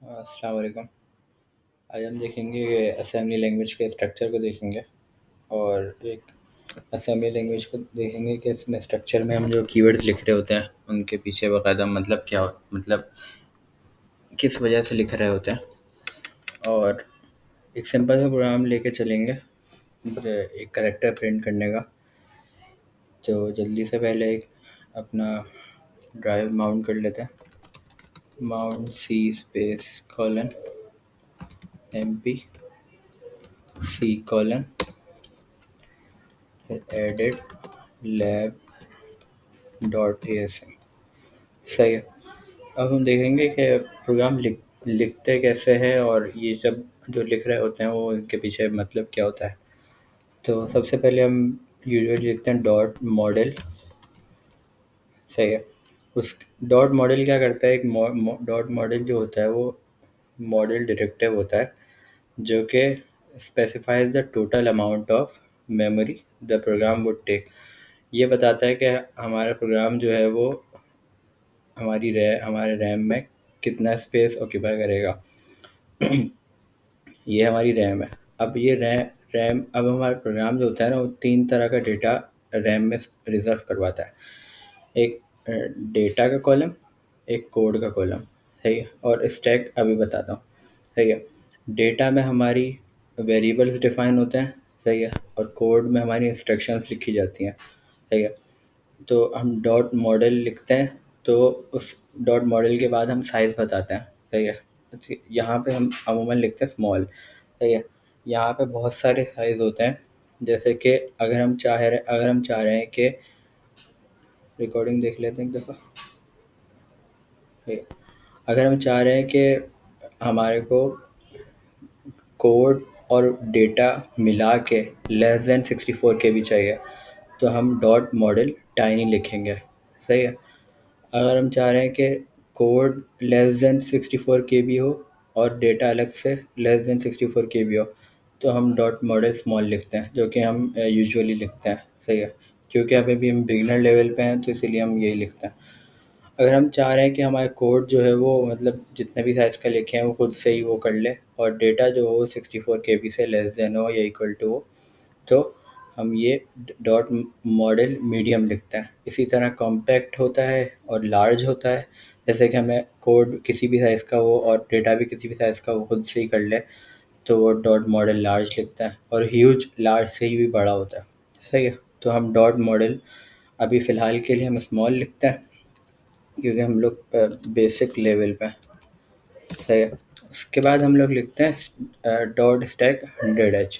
अस्सलाम वालेकुम। आज हम देखेंगे असेंबली लैंग्वेज के स्ट्रक्चर को देखेंगे और एक असेंबली लैंग्वेज को देखेंगे कि इसमें स्ट्रक्चर में हम जो कीवर्ड्स लिख रहे होते हैं उनके पीछे बाकायदा मतलब क्या मतलब किस वजह से लिख रहे होते हैं। और एक सिंपल सा प्रोग्राम लेके चलेंगे एक कैरेक्टर प्रिंट करने का। तो जल्दी से पहले एक अपना ड्राइव माउंट कर लेते हैं। Mount C space colon MP C colon फिर एडिट लैब .asm। सही है। अब हम देखेंगे कि प्रोग्राम लिखते कैसे हैं और ये सब जो लिख रहे होते हैं वो इनके पीछे मतलब क्या होता है। तो सबसे पहले हम यूजुअली लिखते हैं डॉट मॉडल। सही है। उस डॉट मॉडल क्या करता है, एक डॉट मॉडल जो होता है वो मॉडल डायरेक्टिव होता है जो कि specifies the total amount of memory the program would take. ये बताता है कि हमारा प्रोग्राम जो है वो हमारे रैम में कितना स्पेस ऑक्यूपाई करेगा। ये हमारी रैम है। अब ये रैम अब हमारा प्रोग्राम जो होता है ना वो 3 तरह का डेटा रैम में रिज़र्व करवाता है। एक डेटा का कॉलम, एक कोड का कॉलम। सही है। और स्टैक अभी बताता हूँ। सही है। डेटा में हमारी वेरिएबल्स डिफाइन होते हैं। सही है। और कोड में हमारी इंस्ट्रक्शंस लिखी जाती हैं। सही है। तो हम डॉट मॉडल लिखते हैं तो उस डॉट मॉडल के बाद हम साइज़ बताते हैं। सही है। यहाँ पे हम अमूमन लिखते हैं स्मॉल। सही है। यहाँ पे बहुत सारे साइज़ होते हैं, जैसे कि अगर हम चाह रहे हैं कि रिकॉर्डिंग देख लेते हैं एक दफ़ा। सही है। अगर हम चाह रहे हैं कि हमारे को कोड और डेटा मिला के <64 KB चाहिए तो हम डॉट मॉडल टाइनी लिखेंगे। सही है। अगर हम चाह रहे हैं कि कोड <64 KB हो और डेटा अलग से <64 KB हो तो हम डॉट मॉडल स्मॉल लिखते हैं, जो कि हम यूजुअली लिखते हैं। सही है। क्योंकि अभी भी हम बिगिनर लेवल पे हैं तो इसीलिए हम यही लिखते हैं। अगर हम चाह रहे हैं कि हमारा कोड जो है वो मतलब जितने भी साइज़ का लिखे हैं वो खुद से ही वो कर ले और डेटा जो हो 64 KB से लेस देन हो या इक्वल टू हो, तो हम ये डॉट मॉडल मीडियम लिखते हैं। इसी तरह कॉम्पैक्ट होता है और लार्ज होता है। जैसे कि हमें कोड किसी भी साइज़ का हो और डेटा भी किसी भी साइज़ का वो खुद से ही कर ले तो वो डॉट मॉडल लार्ज लिखता है। और ह्यूज लार्ज से ही भी बड़ा होता है। सही है। तो हम डॉट मॉडल अभी फ़िलहाल के लिए हम स्मॉल लिखते हैं क्योंकि हम लोग बेसिक लेवल पे हैं। सही है। उसके बाद हम लोग लिखते हैं डॉट स्टैक 100H।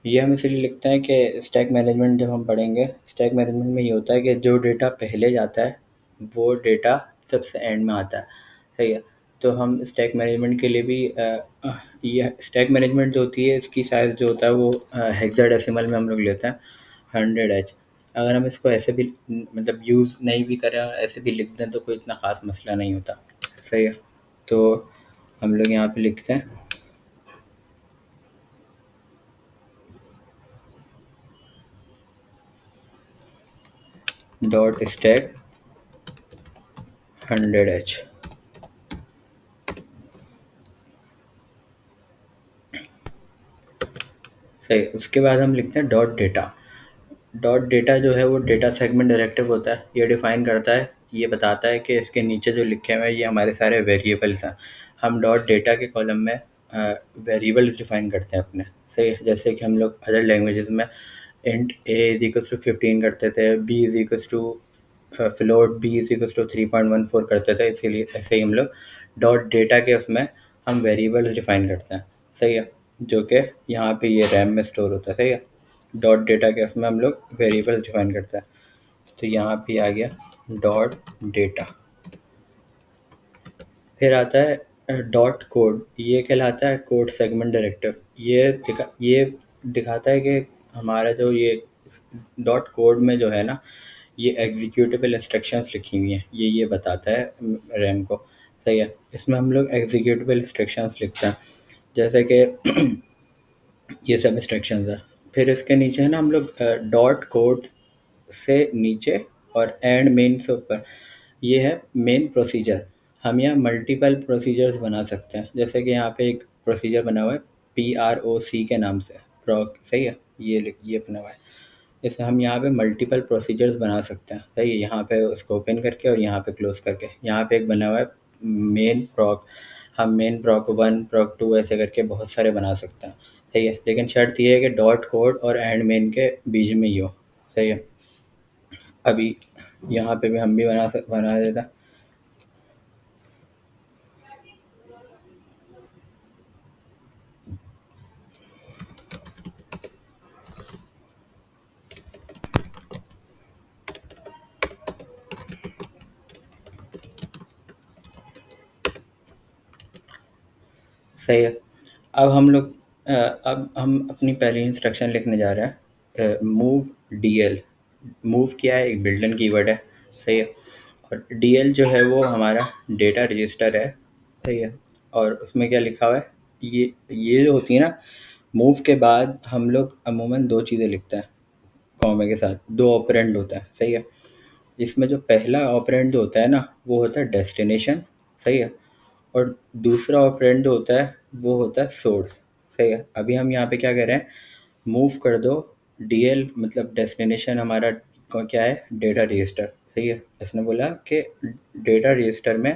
ये हम इसलिए लिखते हैं कि स्टैक मैनेजमेंट जब हम पढ़ेंगे, स्टैक मैनेजमेंट में ये होता है कि जो डेटा पहले जाता है वो डेटा सबसे एंड में आता है। सही है। तो हम स्टैक मैनेजमेंट के लिए भी ये स्टैक मैनेजमेंट जो होती है इसकी साइज़ जो होता है वो हेक्साडेसिमल में हम लोग लेते हैं 100H। अगर हम इसको ऐसे भी मतलब यूज़ नहीं भी करें और ऐसे भी लिख दें तो कोई इतना ख़ास मसला नहीं होता। सही है। तो हम लोग यहाँ पे लिखते हैं डॉट स्टैक 100H। सही। उसके बाद हम लिखते हैं डॉट डेटा। डॉट डेटा जो है वो डेटा सेगमेंट डायरेक्टिव होता है। ये डिफ़ाइन करता है, ये बताता है कि इसके नीचे जो लिखे हुए हैं ये हमारे सारे वेरिएबल्स हैं। हम डॉट डेटा के कॉलम में वेरिएबल्स डिफ़ाइन करते हैं अपने। सही है। जैसे कि हम लोग अदर लैंग्वेजेस में इंट a = 15 करते थे, b = फ्लोट b = 3.14 करते थे। इसीलिए ऐसे ही हम लोग डॉट डेटा के उसमें हम वेरिएबल्स डिफ़ाइन करते हैं। सही है। जो कि यहाँ पे ये रैम में स्टोर होता है। सही है। डॉट डेटा के उसमें हम लोग वेरिएबल्स डिफाइन करते हैं। तो यहाँ पे आ गया डॉट डेटा। फिर आता है डॉट कोड। ये कहलाता है कोड सेगमेंट डायरेक्टिव। ये दिखाता है कि हमारा जो ये डॉट कोड में जो है ना ये एग्जीक्यूटेबल इंस्ट्रक्शंस लिखी हुई हैं। ये बताता है रैम को। सही है। इसमें हम लोग एग्जीक्यूटेबल इंस्ट्रक्शंस लिखते हैं, जैसे कि ये सब इंस्ट्रक्शंस है। फिर इसके नीचे है ना हम लोग डॉट कोड से नीचे और एंड मेन से ऊपर ये है मेन प्रोसीजर। हम यहाँ मल्टीपल प्रोसीजर्स बना सकते हैं, जैसे कि यहाँ पे एक प्रोसीजर बना हुआ है PROC के नाम से, प्रॉक, सही है, ये बना हुआ है। जैसे हम यहाँ पे मल्टीपल प्रोसीजर्स बना सकते हैं, सही है, यहाँ पे उसको ओपन करके और यहाँ पे क्लोज करके। यहाँ पे एक बना हुआ है मेन प्रॉक, हम मेन प्रॉक 1 प्रॉक 2 ऐसे करके बहुत सारे बना सकते हैं, सही है, लेकिन शर्त ये है कि डॉट कोड और एंड मेन के बीच में ही हो, सही है। अभी यहाँ पे भी हम भी बना देता। सही है। अब हम लोग अब हम अपनी पहली इंस्ट्रक्शन लिखने जा रहे हैं, मूव DL। मूव क्या है, एक बिल्ट इन कीवर्ड है, सही है। और DL जो है वो हमारा डेटा रजिस्टर है, सही है। और उसमें क्या लिखा हुआ है, ये जो होती है ना, मूव के बाद हम लोग अमूमन दो चीज़ें लिखते हैं कॉमा के साथ, दो ऑपरेंड होता है, सही है। इसमें जो पहला ऑपरेंड जो होता है ना, वो होता है डेस्टिनेशन, सही है। और दूसरा ऑपरेंड जो होता है वो होता है सोर्स, सही है। अभी हम यहाँ पे क्या कह रहे हैं, मूव कर दो DL, मतलब डेस्टिनेशन हमारा क्या है, डेटा रजिस्टर, सही है। इसने बोला कि डेटा रजिस्टर में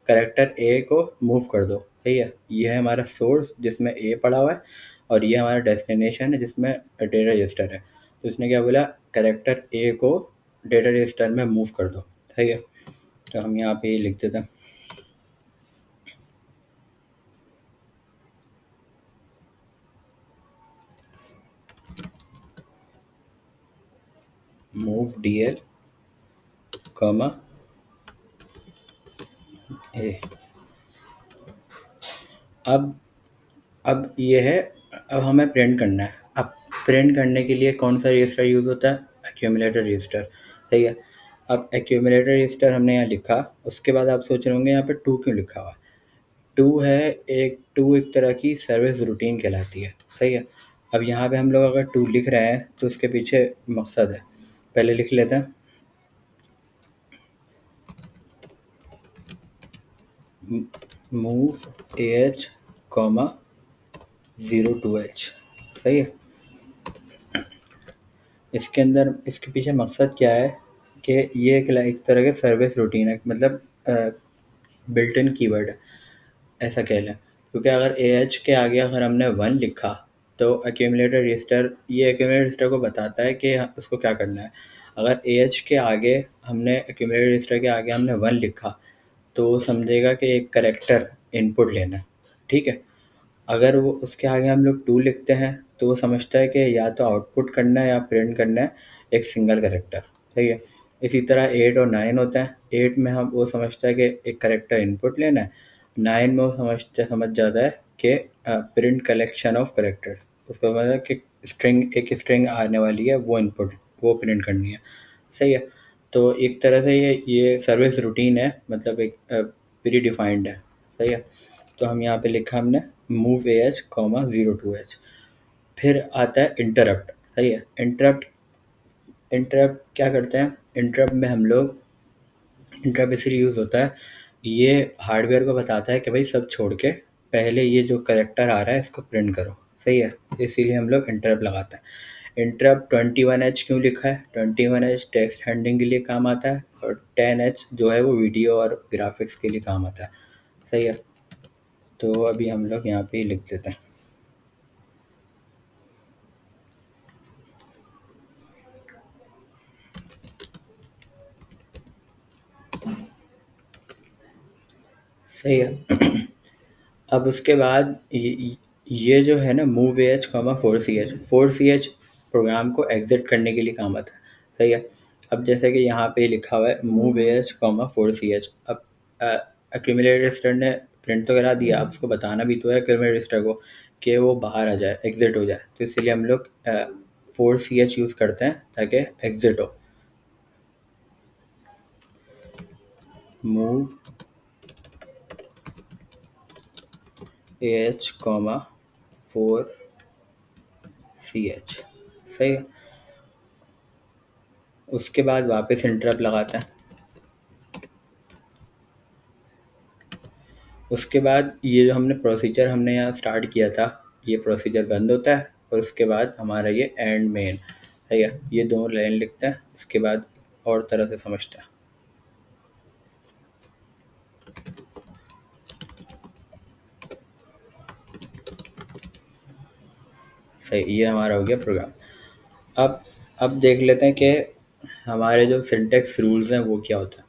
करेक्टर A को मूव कर दो, सही है। ये है हमारा सोर्स जिसमें A पड़ा हुआ है, और ये हमारा डेस्टिनेशन है जिसमें डेटा रजिस्टर है। तो इसने क्या बोला, करेक्टर A को डेटा रजिस्टर में मूव कर दो, सही है। तो हम यहाँ पे ये लिख देते हैं, मूव DL कॉमा ए। अब अब ये है, अब हमें प्रिंट करना है। अब प्रिंट करने के लिए कौन सा रजिस्टर यूज़ होता है, एक्यूमुलेटर रजिस्टर, सही है। अब एक्यूमुलेटर रजिस्टर हमने यहाँ लिखा, उसके बाद आप सोच रहे होंगे यहाँ पे 2 क्यों लिखा हुआ। 2 है, एक तरह की सर्विस रूटीन कहलाती है, सही है। अब यहाँ पे हम लोग अगर 2 लिख रहे हैं तो उसके पीछे मकसद है, पहले लिख लेते हैं, मूव AH कॉमा 02H, सही है। इसके अंदर इसके पीछे मकसद क्या है कि ये एक तरह के सर्विस रूटीन है, मतलब बिल्ट इन कीवर्ड है, ऐसा कह लें। क्योंकि अगर AH के आगे अगर हमने 1 लिखा तो एक्यूमुलेटर रजिस्टर, ये एक्यूमुलेटर रजिस्टर को बताता है कि उसको क्या करना है। अगर AH के आगे हमने, एक्यूमुलेटर रजिस्टर के आगे हमने 1 लिखा तो वो समझेगा कि एक करेक्टर इनपुट लेना है, ठीक है। अगर वो उसके आगे हम लोग 2 लिखते हैं तो वो समझता है कि या तो आउटपुट करना है या प्रिंट करना है एक सिंगल करेक्टर, सही है। इसी तरह 8 और 9 होता है। 8 में हम वो समझता है कि एक करेक्टर इनपुट लेना है, 9 में वो समझ जाता है कि प्रिंट कलेक्शन ऑफ करेक्टर्स, उसको मतलब कि एक स्ट्रिंग आने वाली है, वो इनपुट वो प्रिंट करनी है, सही है। तो एक तरह से ये सर्विस रूटीन है, मतलब एक प्री डिफाइंड है, सही है। तो हम यहाँ पे लिखा हमने मूव AH कॉमा 02H। फिर आता है इंटरप्ट, सही है। इंटरप्ट क्या करते हैं, इंटरप्ट में हम लोग, इंटरप्ट इसलिए यूज़ होता है, ये हार्डवेयर को बताता है कि भाई सब छोड़ के पहले ये जो करेक्टर आ रहा है इसको प्रिंट करो, सही है। इसीलिए हम लोग इंटरप्ट लगाते हैं। इंटरप्ट 21H क्यों लिखा है, 21H टेक्स्ट हैंडलिंग के लिए काम आता है, और 10H जो है वो वीडियो और ग्राफिक्स के लिए काम आता है, सही है। तो अभी हम लोग यहाँ पे लिख देते हैं, सही है। अब उसके बाद ये जो है ना, move AH comma 4CH program को एग्जिट करने के लिए काम आता है, सही है। अब जैसे कि यहाँ पे लिखा हुआ है मूव AH कॉमा 4CH। अब एक्यूमुलेटर रजिस्टर ने प्रिंट तो करा दिया, अब उसको बताना भी तो है एक्यूमुलेटर रजिस्टर को कि वो बाहर आ जाए, एग्जिट हो जाए। तो इसीलिए हम लोग 4CH यूज़ करते हैं ताकि एग्जिट हो। मूव AH कॉमा 4CH, सही है। उसके बाद वापस इंटरप्ट लगाते हैं, उसके बाद ये जो हमने प्रोसीजर हमने यहाँ स्टार्ट किया था, ये प्रोसीजर बंद होता है और उसके बाद हमारा ये एंड मेन, ठीक है, ये दोनों लाइन लिखते हैं, उसके बाद और तरह से समझते हैं। सही, ये हमारा हो गया प्रोग्राम। अब अब देख लेते हैं कि हमारे जो सिंटेक्स रूल्स हैं वो क्या होता है।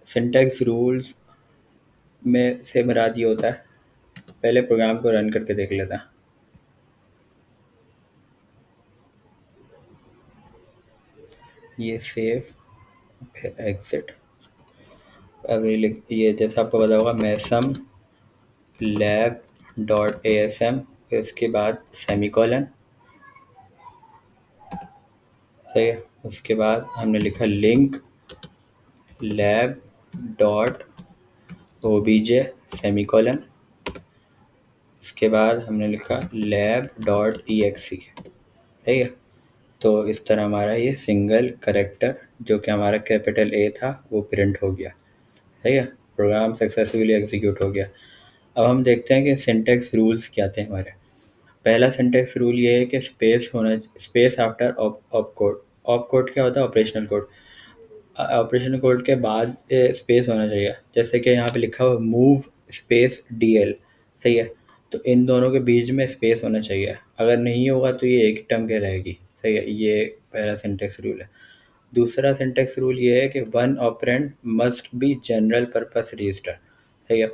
सिंटेक्स रूल्स में से मुराद ये होता है, पहले प्रोग्राम को रन करके देख लेते हैं। ये सेव, फिर एग्जिट। अब ये जैसा आपको पता होगा, मैसम लैब डॉट ASM, फिर उसके बाद सेमीकोलन, सही है। उसके बाद हमने लिखा link lab dot OBJ semicolon, उसके बाद हमने लिखा लैब डॉट EXE, सही है। तो इस तरह हमारा ये सिंगल करेक्टर जो कि हमारा कैपिटल A था वो प्रिंट हो गया, सही है। प्रोग्राम सक्सेसफुली एग्जीक्यूट हो गया। अब हम देखते हैं कि सिंटेक्स रूल्स क्या थे हमारे। पहला सिंटेक्स रूल ये है कि space after op code. Op code क्या होता है? Operational code. ऑपरेशनल कोड के बाद स्पेस होना चाहिए, जैसे कि यहाँ पे लिखा हुआ मूव स्पेस DL, सही है। तो इन दोनों के बीच में स्पेस होना चाहिए, अगर नहीं होगा तो ये एक ही टर्म के रहेगी, सही है। ये पहला सिंटेक्स रूल है। दूसरा सिंटेक्स रूल ये है कि one operand must be general purpose register, सही है।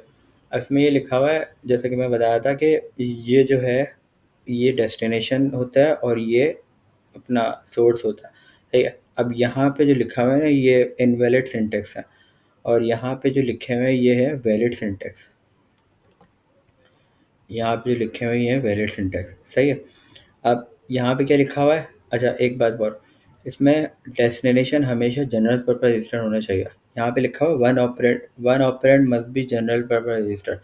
इसमें ये लिखा हुआ है, जैसे कि मैं बताया था कि ये जो है ये डेस्टिनेशन होता है और ये अपना सोर्स होता है, ठीक है। अब यहाँ पे जो लिखा हुआ है ना, ये इनवैलिड सिंटेक्स है, और यहाँ पे जो लिखे हुए हैं ये है वैलिड सिंटेक्स। यहाँ पे जो लिखे हुए हैं वैलिड सिंटेक्स, सही है। अब यहाँ पे क्या लिखा हुआ है? अच्छा, एक बात और, इसमें डेस्टिनेशन हमेशा जनरल पर्पस रजिस्टर होना चाहिए। यहाँ पे लिखा हुआ one operand must be general purpose register,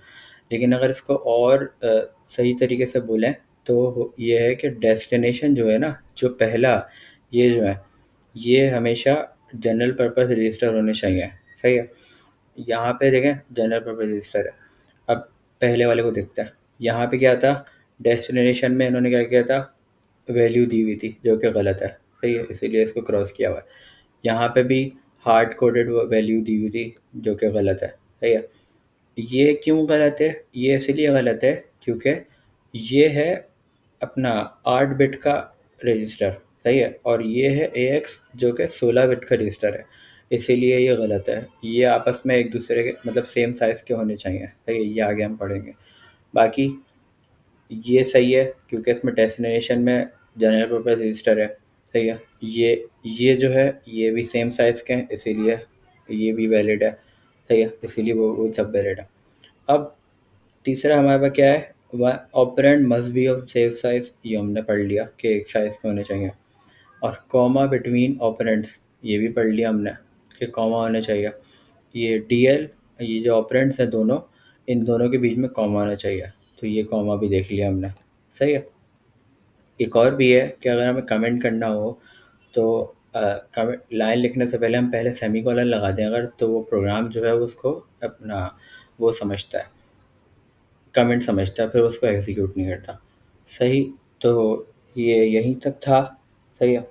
लेकिन अगर इसको और सही तरीके से बोलें तो ये है कि डेस्टिनेशन जो है ना, जो पहला ये जो है ये हमेशा जनरल पर्पस रजिस्टर होने चाहिए, सही है। यहाँ पे देखें जनरल पर्पस रजिस्टर है। अब पहले वाले को देखते हैं। यहाँ पे क्या था? डेस्टिनेशन में इन्होंने क्या किया था? वैल्यू दी हुई थी जो कि गलत है, सही है, इसीलिए इसको क्रॉस किया हुआ है। यहाँ पे भी हार्ड कोडेड वैल्यू दी हुई थी जो कि गलत है, सही है। ये क्यों गलत है? ये इसलिए गलत है क्योंकि ये है अपना 8 बिट का रजिस्टर, सही है, और ये है AX जो कि 16 बिट का रजिस्टर है, इसीलिए ये गलत है। ये आपस में एक दूसरे के मतलब सेम साइज़ के होने चाहिए, सही है। ये आगे हम पढ़ेंगे। बाकी ये सही है क्योंकि इसमें डेस्टिनेशन में जनरल पर्पस रजिस्टर है, सही है। ये जो है ये भी सेम साइज़ के हैं, इसीलिए ये भी वैलिड है, सही है, इसीलिए वो सब वैलिड है। अब तीसरा हमारे पास क्या है? One operand must be of safe size, ये हमने पढ़ लिया कि एक साइज के होने चाहिए। और कॉमा बिटवीन ऑपरेंड्स, ये भी पढ़ लिया हमने कि कॉमा होने चाहिए। ये DL, ये जो ऑपरेंड्स हैं दोनों, इन दोनों के बीच में कॉमा होना चाहिए, तो ये कॉमा भी देख लिया हमने, सही है। एक और भी है कि अगर हमें कमेंट करना हो तो कमेंट लाइन लिखने से पहले हम पहले सेमीकोलन लगा दें अगर, तो वो प्रोग्राम जो है उसको अपना वो समझता है, कमेंट समझता है, फिर उसको एग्जीक्यूट नहीं करता, सही। तो ये यहीं तक था, सही है।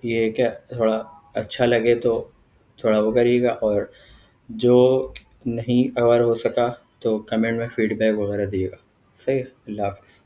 ये क्या थोड़ा अच्छा लगे तो थोड़ा वो करिएगा, और जो नहीं कवर हो सका तो कमेंट में फीडबैक वगैरह दिएगा, सही है। अल्लाह हाफ़िज़।